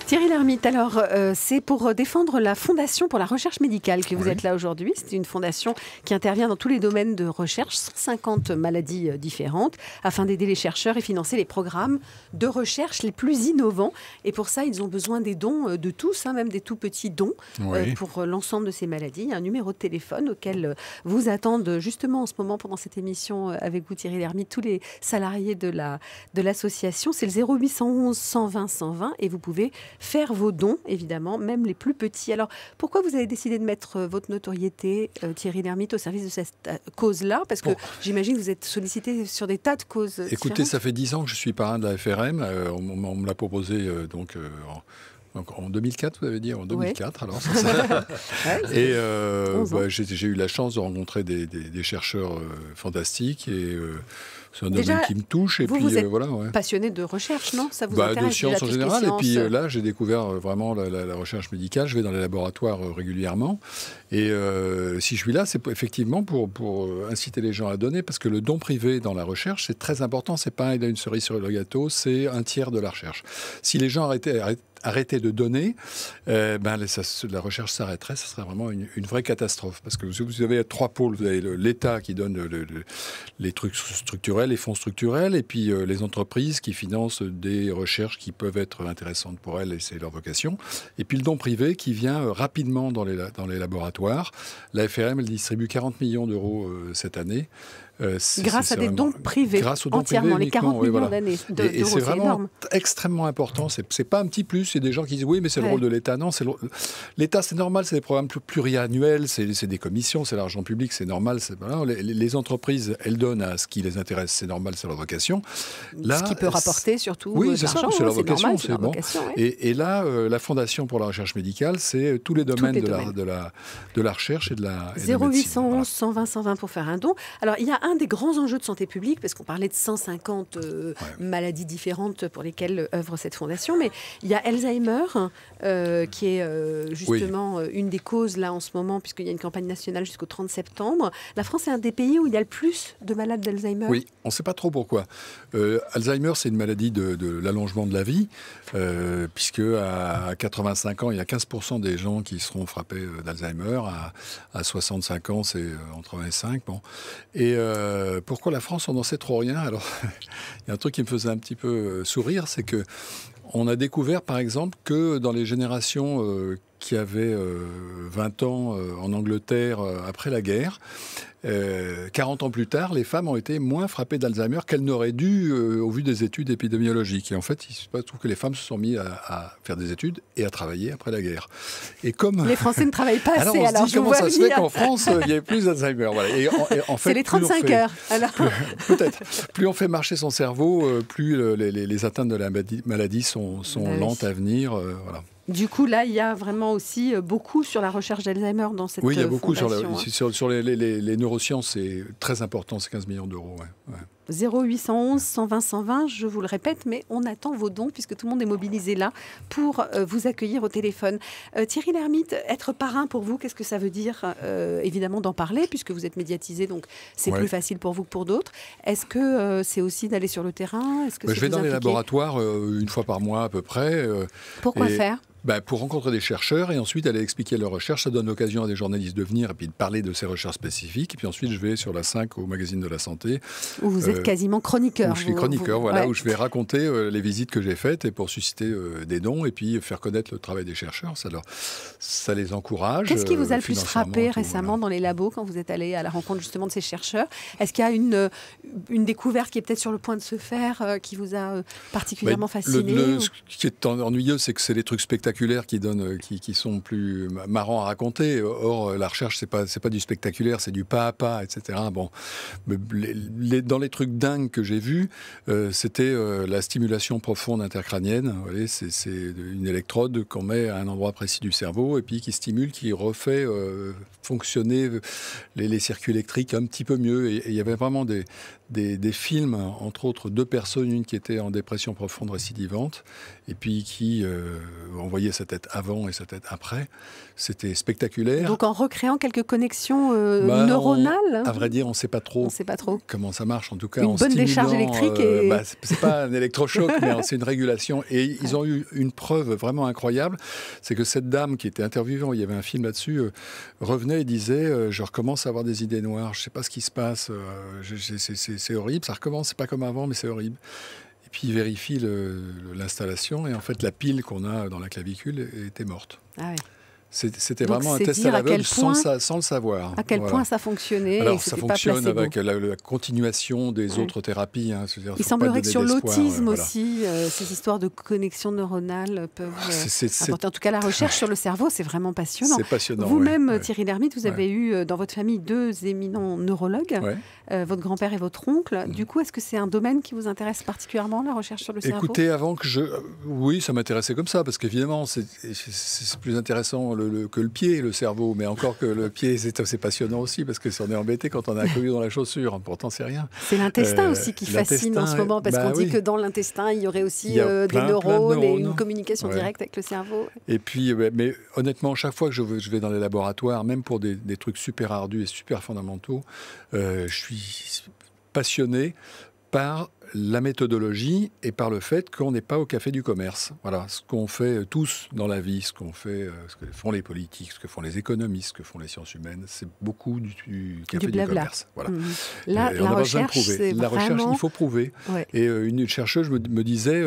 Thierry Lhermitte, alors c'est pour défendre la Fondation pour la recherche médicale que vous êtes là aujourd'hui. C'est une fondation qui intervient dans tous les domaines de recherche, 150 maladies différentes, afin d'aider les chercheurs et financer les programmes de recherche les plus innovants. Et pour ça, ils ont besoin des dons de tous, même des tout petits dons pour l'ensemble de ces maladies. Il y a un numéro de téléphone auquel vous attendent justement en ce moment pendant cette émission avec vous Thierry Lhermitte, tous les salariés de l'association. C'est le 0811 120 120 et vous pouvez faire vos dons, évidemment, même les plus petits. Alors, pourquoi vous avez décidé de mettre votre notoriété, Thierry Lhermitte, au service de cette cause-là? Parce que j'imagine que vous êtes sollicité sur des tas de causes Écoutez, différentes. ça fait 10 ans que je suis parrain de la FRM. On me l'a proposé en 2004, vous avez dit, en 2004, alors c'est ça. Et j'ai eu la chance de rencontrer des chercheurs fantastiques et c'est un domaine qui me touche. Et vous êtes voilà, passionné de recherche, non? Ça vous intéresse? De sciences en général. Et puis là, j'ai découvert vraiment la recherche médicale. Je vais dans les laboratoires régulièrement. Et si je suis là, c'est effectivement pour inciter les gens à donner, parce que le don privé dans la recherche, c'est très important. C'est pas une cerise sur le gâteau, c'est un tiers de la recherche. Si les gens arrêter de donner, la recherche s'arrêterait. Ce serait vraiment une vraie catastrophe. Parce que vous avez trois pôles. Vous avez l'État qui donne les trucs structurels, les fonds structurels, et puis les entreprises qui financent des recherches qui peuvent être intéressantes pour elles, et c'est leur vocation. Et puis le don privé qui vient rapidement dans les laboratoires. La FRM, elle distribue 40 millions d'euros cette année. Grâce à des dons privés, grâce aux dons entièrement, privés, les 40 millions d'années d'euros, et c'est vraiment énorme. Extrêmement important. C'est pas un petit plus. C'est des gens qui disent oui, mais c'est le rôle de l'État. Non, l'État, c'est normal. C'est des programmes pluriannuels. C'est des commissions. C'est l'argent public. C'est normal. Les entreprises, elles donnent à ce qui les intéresse. C'est normal. C'est leur vocation. Là, ce qui peut rapporter surtout. Oui, c'est ça. C'est leur vocation. C'est bon. Et là, la Fondation pour la recherche médicale, c'est tous les domaines de la recherche et de la 0811 120 120 pour faire un don. Alors, il y a un des grands enjeux de santé publique, parce qu'on parlait de 150 maladies différentes pour lesquelles œuvre cette fondation, mais il y a Alzheimer, qui est justement une des causes là en ce moment, puisqu'il y a une campagne nationale jusqu'au 30 septembre. La France est un des pays où il y a le plus de malades d'Alzheimer. Oui, on ne sait pas trop pourquoi. Alzheimer, c'est une maladie de l'allongement de la vie, puisque à 85 ans, il y a 15% des gens qui seront frappés d'Alzheimer. À 65 ans, c'est entre 1 et 5. Bon. Et pourquoi la France, on n'en sait trop rien? Alors, il y a un truc qui me faisait un petit peu sourire, c'est que on a découvert, par exemple, que dans les générations qui avaient 20 ans en Angleterre après la guerre, 40 ans plus tard, les femmes ont été moins frappées d'Alzheimer qu'elles n'auraient dû au vu des études épidémiologiques. Et en fait, il se trouve que les femmes se sont mises à faire des études et à travailler après la guerre. Et comme les Français ne travaillent pas assez, alors on se dit comment ça se fait qu'en France, il y ait plus d'Alzheimer. Voilà. Et en fait, c'est les 35 heures. Peut-être. Plus on fait marcher son cerveau, plus les atteintes de la maladie sont lentes à venir. Voilà. Du coup, là, il y a vraiment aussi beaucoup sur la recherche d'Alzheimer dans cette fondation. Oui, il y a beaucoup sur les neurosciences, c'est très important, c'est 15 millions d'euros. Ouais. 0811 120 120, je vous le répète, mais on attend vos dons puisque tout le monde est mobilisé là pour vous accueillir au téléphone. Thierry Lhermitte, être parrain pour vous, qu'est-ce que ça veut dire? Évidemment d'en parler puisque vous êtes médiatisé, donc c'est plus facile pour vous que pour d'autres. Est-ce que c'est aussi d'aller sur le terrain? Je vais dans les laboratoires une fois par mois à peu près. Pourquoi faire? Pour rencontrer des chercheurs et ensuite aller expliquer leurs recherches. Ça donne l'occasion à des journalistes de venir et puis de parler de ces recherches spécifiques. Et puis ensuite, je vais sur la 5 au magazine de la santé. Où vous êtes quasiment chroniqueur. Où je suis chroniqueur, où je vais raconter les visites que j'ai faites et pour susciter des dons et puis faire connaître le travail des chercheurs. Ça les encourage. Qu'est-ce qui vous a le plus frappé récemment dans les labos quand vous êtes allé à la rencontre justement de ces chercheurs? Est-ce qu'il y a une découverte qui est peut-être sur le point de se faire, qui vous a particulièrement fasciné? Ce qui est ennuyeux, c'est que c'est les trucs spectaculaires qui sont plus marrants à raconter. Or, la recherche, c'est pas du spectaculaire, c'est du pas à pas, etc. Bon, dans les trucs dingues que j'ai vus, c'était la stimulation profonde intercrânienne. Vous voyez, c'est une électrode qu'on met à un endroit précis du cerveau et puis qui stimule, qui refait fonctionner les circuits électriques un petit peu mieux. Et il y avait vraiment des films, entre autres 2 personnes, une qui était en dépression profonde récidivante et puis qui envoyait voyait sa tête avant et sa tête après. C'était spectaculaire. Donc en recréant quelques connexions neuronales. À vrai dire, on ne sait pas trop comment ça marche. En tout cas, une bonne décharge électrique. C'est pas un électrochoc, mais c'est une régulation. Et ils ont eu une preuve vraiment incroyable, c'est que cette dame qui était interviewée, il y avait un film là-dessus, revenait et disait je recommence à avoir des idées noires, je ne sais pas ce qui se passe, c'est horrible, ça recommence, c'est pas comme avant, mais c'est horrible. Et puis il vérifie l'installation et en fait la pile qu'on a dans la clavicule était morte. Ah ouais. C'était vraiment un test à l'aveugle sans le savoir. À quel point ça fonctionnait. Alors, ça fonctionne avec la continuation des autres thérapies. Hein, il semblerait que sur l'autisme aussi, ces histoires de connexion neuronale peuvent apporter. En tout cas, la recherche sur le cerveau, c'est vraiment passionnant. C'est passionnant. Vous-même, Thierry Lhermitte, vous avez eu dans votre famille 2 éminents neurologues, votre grand-père et votre oncle. Du coup, est-ce que c'est un domaine qui vous intéresse particulièrement, la recherche sur le cerveau ? Écoutez, oui, ça m'intéressait comme ça, parce qu'évidemment, c'est plus intéressant que le pied, le cerveau, mais encore que le pied, c'est passionnant aussi, parce que on est embêté quand on a un caillou dans la chaussure, pourtant c'est rien. C'est l'intestin aussi qui fascine en ce moment, parce qu'on dit que dans l'intestin, il y aurait aussi des neurones et une communication directe avec le cerveau. Et puis, mais honnêtement, chaque fois que je vais dans les laboratoires, même pour des trucs super ardus et super fondamentaux, je suis passionné par la méthodologie et par le fait qu'on n'est pas au café du commerce. Voilà, ce qu'on fait tous dans la vie, ce que font les politiques, ce que font les économistes, ce que font les sciences humaines, c'est beaucoup du café du commerce. Voilà. La recherche, la recherche, il faut prouver. Ouais. Et une chercheuse me disait,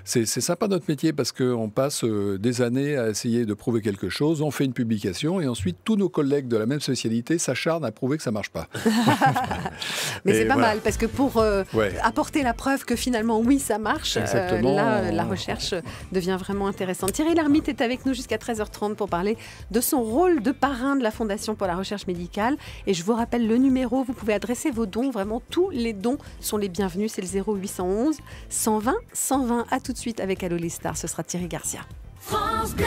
c'est sympa notre métier parce qu'on passe des années à essayer de prouver quelque chose, on fait une publication et ensuite tous nos collègues de la même spécialité s'acharnent à prouver que ça ne marche pas. Mais c'est pas mal parce que pour apporter la preuve que finalement, oui, ça marche. Là, la recherche devient vraiment intéressante. Thierry Lhermitte est avec nous jusqu'à 13h30 pour parler de son rôle de parrain de la Fondation pour la recherche médicale. Et je vous rappelle le numéro, vous pouvez adresser vos dons. Vraiment, tous les dons sont les bienvenus. C'est le 0811 120 120. À tout de suite avec Allô les stars. Ce sera Thierry Garcia. France Bleu.